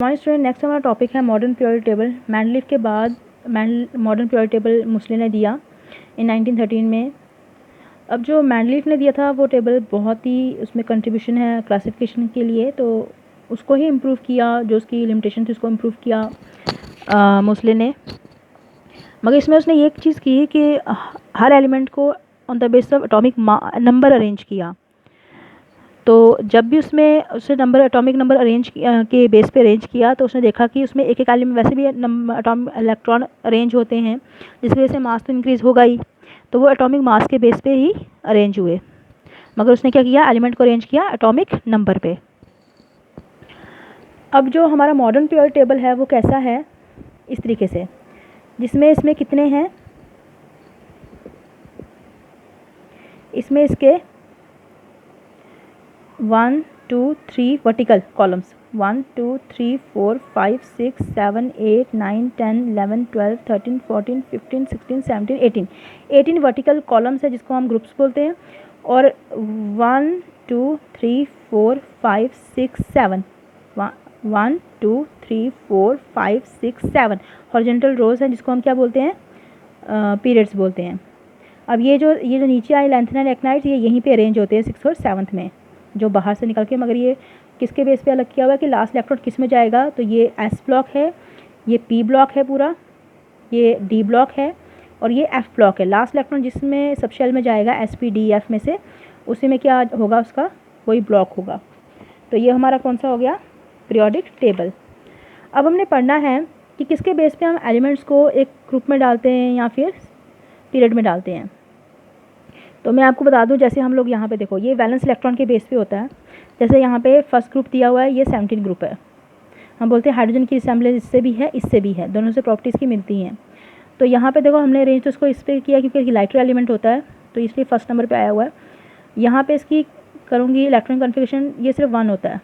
हमारे student next हमारा topic है मॉडर्न पीरियोडिक टेबल। मेंडलीफ के बाद मॉडर्न पीरियोडिक टेबल मुस्ले ने दिया इन 1913 में। अब जो मेंडलीफ ने दिया था वो टेबल बहुत ही उसमें कंट्रीब्यूशन है क्लासिफिकेशन के लिए, तो उसको ही इम्प्रूव किया, जो उसकी लिमिटेशन थी उसको इम्प्रूव किया मुस्ले ने। मगर इसमें उसने ये एक चीज़ की कि हर एलिमेंट को on the basis of atomic number arrange किया। तो जब भी उसमें उसने एटॉमिक नंबर अरेंज के बेस पे अरेंज किया तो उसने देखा कि उसमें एक एक एलिमेंट वैसे भी इलेक्ट्रॉन अरेंज होते हैं, जिसकी वजह से मास तो इंक्रीज़ होगा ही, तो वो एटॉमिक मास के बेस पे ही अरेंज हुए। मगर उसने क्या किया, एलिमेंट को अरेंज किया एटॉमिक नंबर पे। अब जो हमारा मॉडर्न पीरियोडिक टेबल है वो कैसा है, इस तरीके से, जिसमें इसमें कितने हैं, इसमें इसके 1 2 3 वर्टिकल कॉलम्स, 1 2 3 4 5 6 7 8 9 10 11 12 13 14 15 16 17 18 वर्टिकल कॉलम्स है, जिसको हम ग्रुप्स बोलते हैं। और 1 2 3 4 5 6 7 1 2 3 4 5 6 7 हॉरिजॉन्टल रोज हैं, जिसको हम क्या बोलते हैं, पीरियड्स बोलते हैं। अब ये जो नीचे आए लेंथेना एंड एक्नाइट्स, ये यहीं पे अरेंज होते हैं 6th और 7th में, जो बाहर से निकल के। मगर ये किसके बेस पे अलग किया हुआ है कि लास्ट इलेक्ट्रॉन किस में जाएगा, तो ये एस ब्लॉक है, ये पी ब्लॉक है पूरा, ये डी ब्लॉक है और ये एफ ब्लॉक है। लास्ट इलेक्ट्रॉन जिसमें सब शेल में जाएगा एस पी डी एफ में से, उसी में क्या होगा, उसका वही ब्लॉक होगा। तो ये हमारा कौन सा हो गया, पीरियोडिक टेबल। अब हमने पढ़ना है कि किसके बेस पे हम एलिमेंट्स को एक ग्रुप में डालते हैं या फिर पीरियड में डालते हैं। तो मैं आपको बता दूं, जैसे हम लोग यहाँ पे देखो, ये वैलेंस इलेक्ट्रॉन के बेस पे होता है। जैसे यहाँ पे फर्स्ट ग्रुप दिया हुआ है, ये 17 ग्रुप है। हम बोलते हैं हाइड्रोजन की रिसेम्बलेंस इससे भी है, इससे भी है, दोनों से प्रॉपर्टीज़ की मिलती हैं। तो यहाँ पे देखो हमने अरेंज तो इसको इस पर किया क्योंकि लाइटर एलिमेंट होता है, तो इसलिए फर्स्ट नंबर पर आया हुआ है। यहाँ पर इसकी करूँगी इलेक्ट्रॉन कन्फिगरेशन, ये सिर्फ 1 होता है,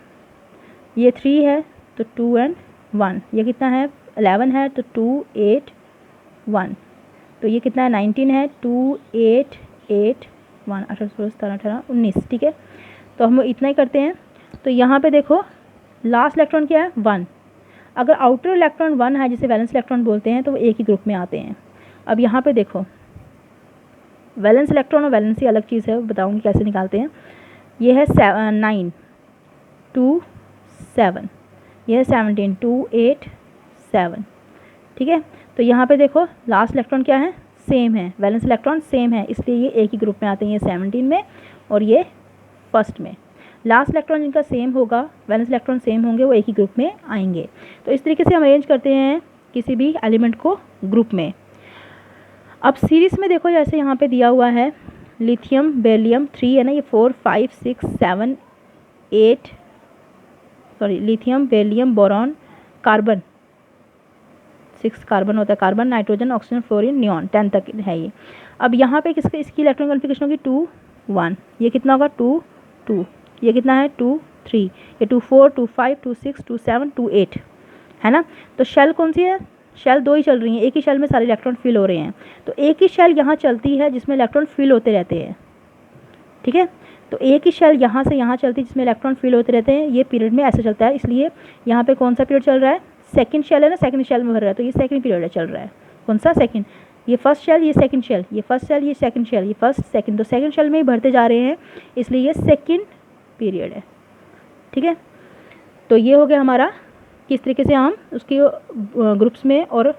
ये 3 है तो 2 and 1, ये कितना है 11 है तो 2 8 1, तो ये कितना है 19 है 2 8 8 1 18 16 17 18 19, ठीक है। तो हम इतना ही करते हैं। तो यहाँ पे देखो लास्ट इलेक्ट्रॉन क्या है 1, अगर आउटर इलेक्ट्रॉन 1 है जिसे वैलेंस इलेक्ट्रॉन बोलते हैं, तो वो एक ही ग्रुप में आते हैं। अब यहाँ पे देखो वैलेंस इलेक्ट्रॉन और वैलेंसी अलग चीज़ है, बताऊँगी कैसे निकालते हैं। ये है 9 2 7, यह है 17 2 8 7, ठीक है। तो यहाँ पे देखो लास्ट इलेक्ट्रॉन क्या है, सेम है, वैलेंस इलेक्ट्रॉन सेम है, इसलिए ये एक ही ग्रुप में आते हैं, ये 17 में और ये फर्स्ट में। लास्ट इलेक्ट्रॉन जिनका सेम होगा, वैलेंस इलेक्ट्रॉन सेम होंगे, वो एक ही ग्रुप में आएंगे। तो इस तरीके से हम अरेंज करते हैं किसी भी एलिमेंट को ग्रुप में। अब सीरीज़ में देखो, जैसे यहाँ पे दिया हुआ है लिथियम बेरिलियम 3 है ना, ये 4 5 6 7 8 lithium beryllium boron carbon, 6 carbon होता है, carbon nitrogen oxygen fluorine neon, 10 तक है ये। अब यहाँ पे किसके इसकी इलेक्ट्रॉन कन्फिगरेशन होगी 2 1, ये कितना होगा 2 2, ये कितना है 2 3, ये 2 4 2 5 2 6 2 7 2 8 है ना। तो शेल कौन सी है, शेल 2 ही चल रही हैं, एक ही शेल में सारे इलेक्ट्रॉन फिल हो रहे हैं। तो एक ही शेल यहाँ चलती है जिसमें इलेक्ट्रॉन फिल होते रहते हैं, ठीक है। तो एक ही शेल यहाँ से यहाँ चलती है जिसमें इलेक्ट्रॉन फिल होते रहते हैं, ये पीरियड में ऐसे चलता है। इसलिए यहाँ पे कौन सा पीरियड चल रहा है, सेकंड शेल है ना, सेकंड शेल में भर रहा है, तो ये सेकंड पीरियड चल रहा है। कौन सा, सेकंड। ये फर्स्ट शेल, ये सेकंड शेल, ये फर्स्ट शेल, ये सेकंड शेल, ये फर्स्ट सेकंड, तो सेकंड शेल में ही भरते जा रहे हैं, इसलिए ये सेकंड पीरियड है, ठीक है। तो ये हो गया हमारा किस तरीके से हम उसकी ग्रुप्स में और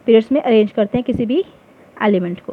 पीरियड्स में अरेंज करते हैं किसी भी एलिमेंट को।